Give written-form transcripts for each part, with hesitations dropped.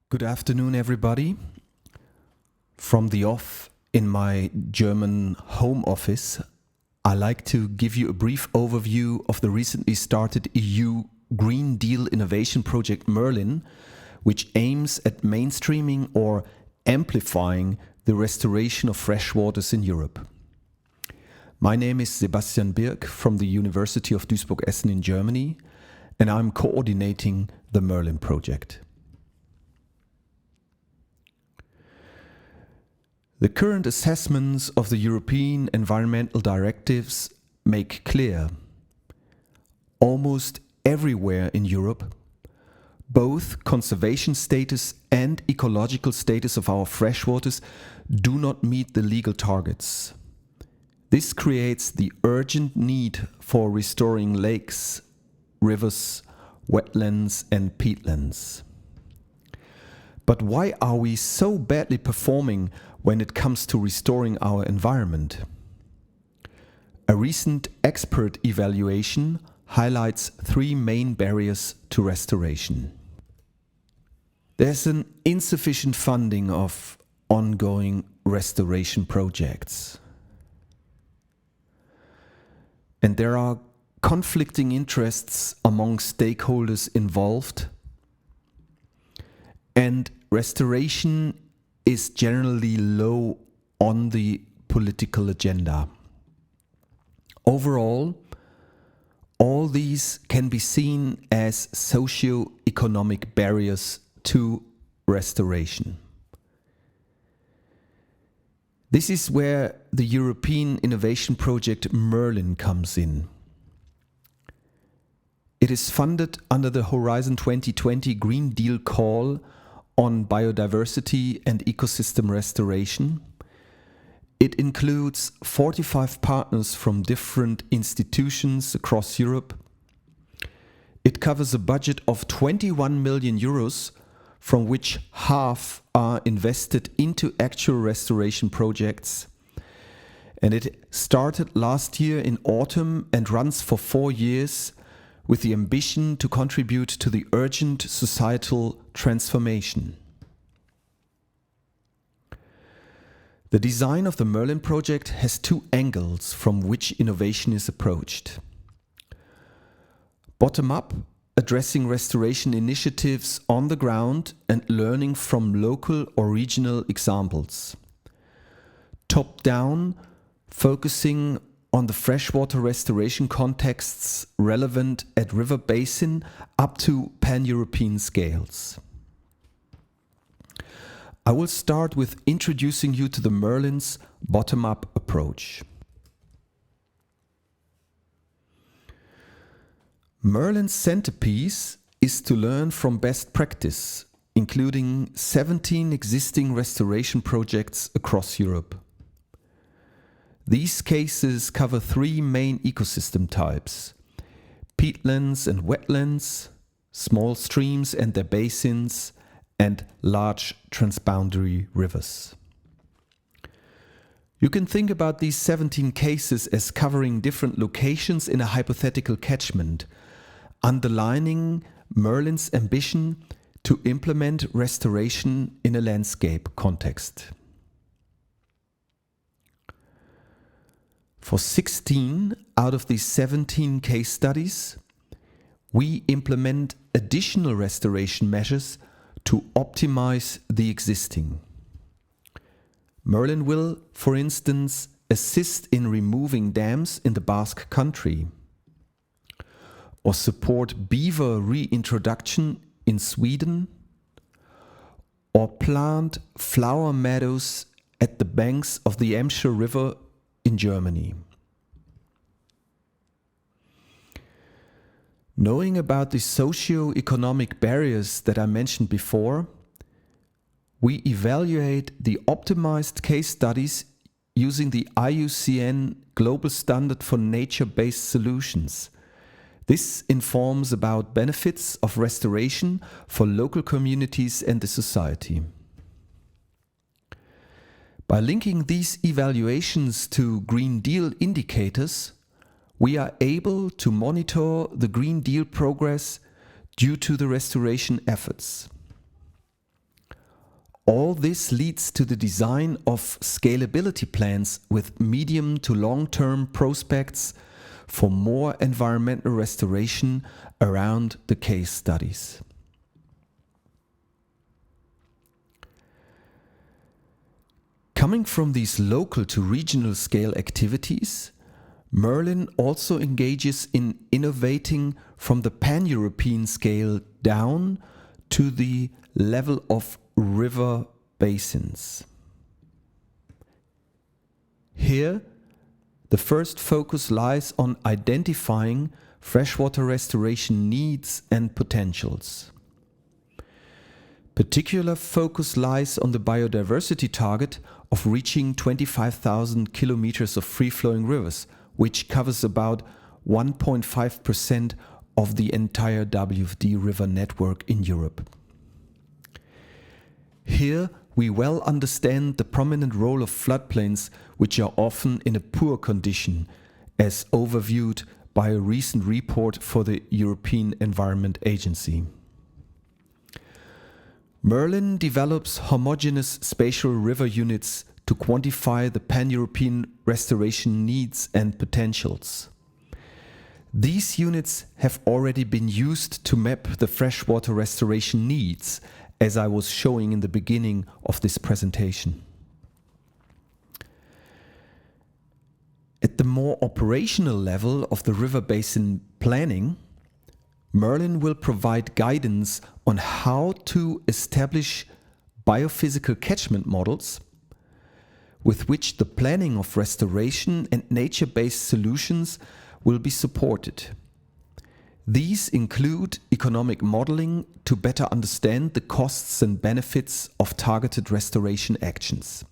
Good afternoon, everybody. From the off in my German home office, I like to give you a brief overview of the recently started EU Green Deal innovation project MERLIN, which aims at mainstreaming or amplifying the restoration of freshwaters in Europe. My name is Sebastian Birk from the University of Duisburg-Essen in Germany, and I'm coordinating the MERLIN project. The current assessments of the European environmental directives make clear, almost everywhere in Europe, both conservation status and ecological status of our freshwaters do not meet the legal targets. This creates the urgent need for restoring lakes, rivers, wetlands and peatlands. But why are we so badly performing when it comes to restoring our environment? A recent expert evaluation highlights three main barriers to restoration. There's an insufficient funding of ongoing restoration projects. And there are conflicting interests among stakeholders involved. And restoration is generally low on the political agenda. Overall, all these can be seen as socio-economic barriers to restoration. This is where the European innovation project MERLIN comes in. It is funded under the Horizon 2020 Green Deal call on biodiversity and ecosystem restoration. It includes 45 partners from different institutions across Europe. It covers a budget of 21 million euros, from which half are invested into actual restoration projects. And it started last year in autumn and runs for 4 years, with the ambition to contribute to the urgent societal transformation. The design of the MERLIN project has two angles from which innovation is approached. Bottom-up, addressing restoration initiatives on the ground and learning from local or regional examples. Top-down, focusing on the freshwater restoration contexts relevant at river basin up to pan-European scales. I will start with introducing you to the MERLIN's bottom-up approach. MERLIN's centerpiece is to learn from best practice, including 17 existing restoration projects across Europe. These cases cover three main ecosystem types: peatlands and wetlands, small streams and their basins, and large transboundary rivers. You can think about these 17 cases as covering different locations in a hypothetical catchment, underlining MERLIN's ambition to implement restoration in a landscape context. For 16 out of these 17 case studies, we implement additional restoration measures to optimize the existing. MERLIN will, for instance, assist in removing dams in the Basque Country, or support beaver reintroduction in Sweden, or plant flower meadows at the banks of the Emscher River in Germany. Knowing about the socio-economic barriers that I mentioned before, we evaluate the optimized case studies using the IUCN Global Standard for Nature-Based Solutions. This informs about benefits of restoration for local communities and the society. By linking these evaluations to Green Deal indicators, we are able to monitor the Green Deal progress due to the restoration efforts. All this leads to the design of scalability plans with medium to long-term prospects for more environmental restoration around the case studies. Coming from these local to regional scale activities, MERLIN also engages in innovating from the pan-European scale down to the level of river basins. Here, the first focus lies on identifying freshwater restoration needs and potentials. Particular focus lies on the biodiversity target of reaching 25,000 kilometers of free-flowing rivers, which covers about 1.5% of the entire WFD river network in Europe. Here, we well understand the prominent role of floodplains, which are often in a poor condition, as overviewed by a recent report for the European Environment Agency. MERLIN develops homogeneous spatial river units to quantify the pan-European restoration needs and potentials. These units have already been used to map the freshwater restoration needs, as I was showing in the beginning of this presentation. At the more operational level of the river basin planning, MERLIN will provide guidance on how to establish biophysical catchment models with which the planning of restoration and nature-based solutions will be supported. These include economic modeling to better understand the costs and benefits of targeted restoration actions.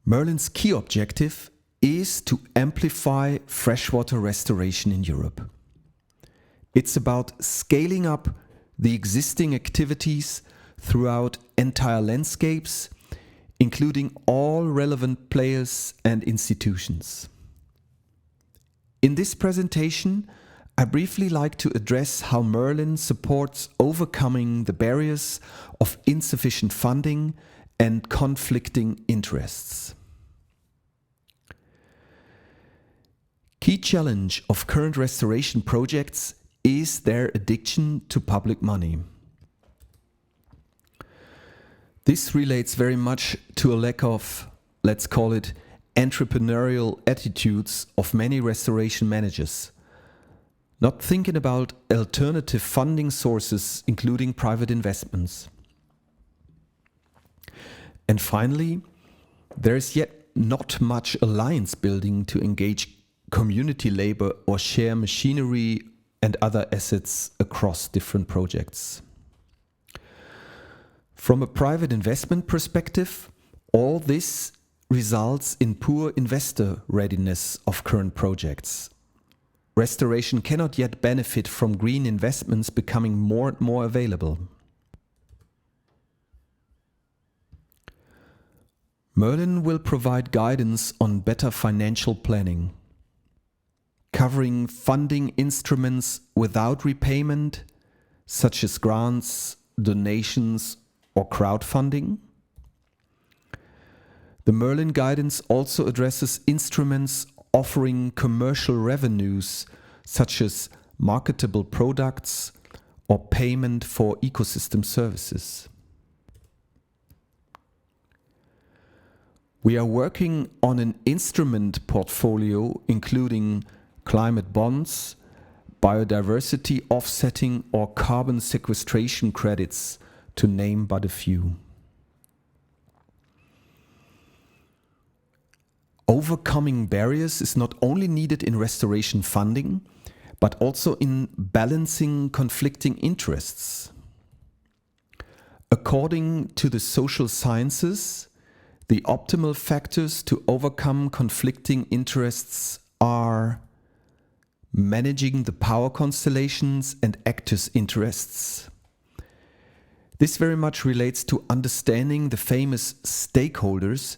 MERLIN's key objective is to amplify freshwater restoration in Europe. It's about scaling up the existing activities throughout entire landscapes, including all relevant players and institutions. In this presentation, I briefly like to address how MERLIN supports overcoming the barriers of insufficient funding and conflicting interests. Key challenge of current restoration projects is their addiction to public money. This relates very much to a lack of, let's call it, entrepreneurial attitudes of many restoration managers, not thinking about alternative funding sources, including private investments. And finally, there is yet not much alliance building to engage community labor or share machinery and other assets across different projects. From a private investment perspective, all this results in poor investor readiness of current projects. Restoration cannot yet benefit from green investments becoming more and more available. MERLIN will provide guidance on better financial planning, covering funding instruments without repayment, such as grants, donations, or crowdfunding. The MERLIN guidance also addresses instruments offering commercial revenues, such as marketable products or payment for ecosystem services. We are working on an instrument portfolio including climate bonds, biodiversity offsetting or carbon sequestration credits, to name but a few. Overcoming barriers is not only needed in restoration funding, but also in balancing conflicting interests. According to the social sciences, the optimal factors to overcome conflicting interests are managing the power constellations and actors' interests. This very much relates to understanding the famous stakeholders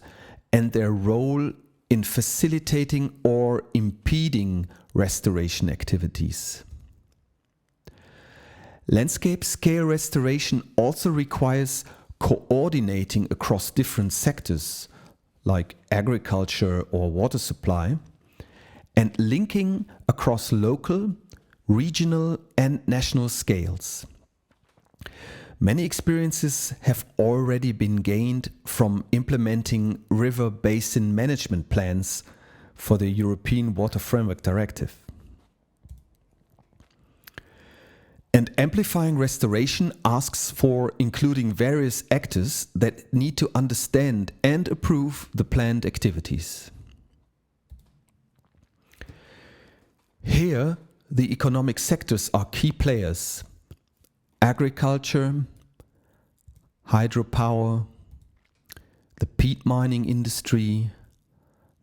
and their role in facilitating or impeding restoration activities. Landscape scale restoration also requires coordinating across different sectors, like agriculture or water supply, and linking across local, regional, and national scales. Many experiences have already been gained from implementing river basin management plans for the European Water Framework Directive. And amplifying restoration asks for including various actors that need to understand and approve the planned activities. Here, the economic sectors are key players: agriculture, hydropower, the peat mining industry,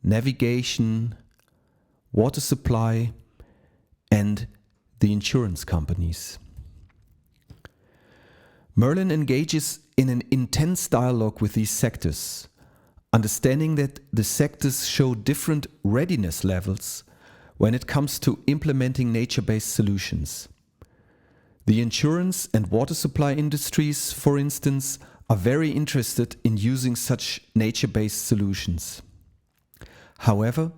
navigation, water supply, and the insurance companies. MERLIN engages in an intense dialogue with these sectors, understanding that the sectors show different readiness levels when it comes to implementing nature-based solutions. The insurance and water supply industries, for instance, are very interested in using such nature-based solutions. However,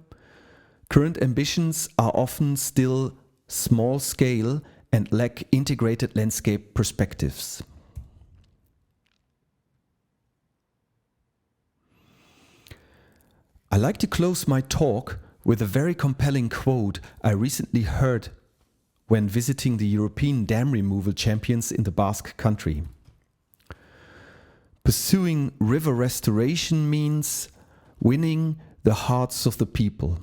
current ambitions are often still small scale and lack integrated landscape perspectives. I like to close my talk with a very compelling quote I recently heard when visiting the European dam removal champions in the Basque Country. Pursuing river restoration means winning the hearts of the people.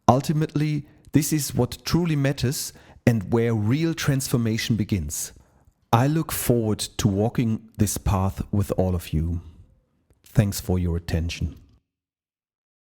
Ultimately, this is what truly matters and where real transformation begins. I look forward to walking this path with all of you. Thanks for your attention.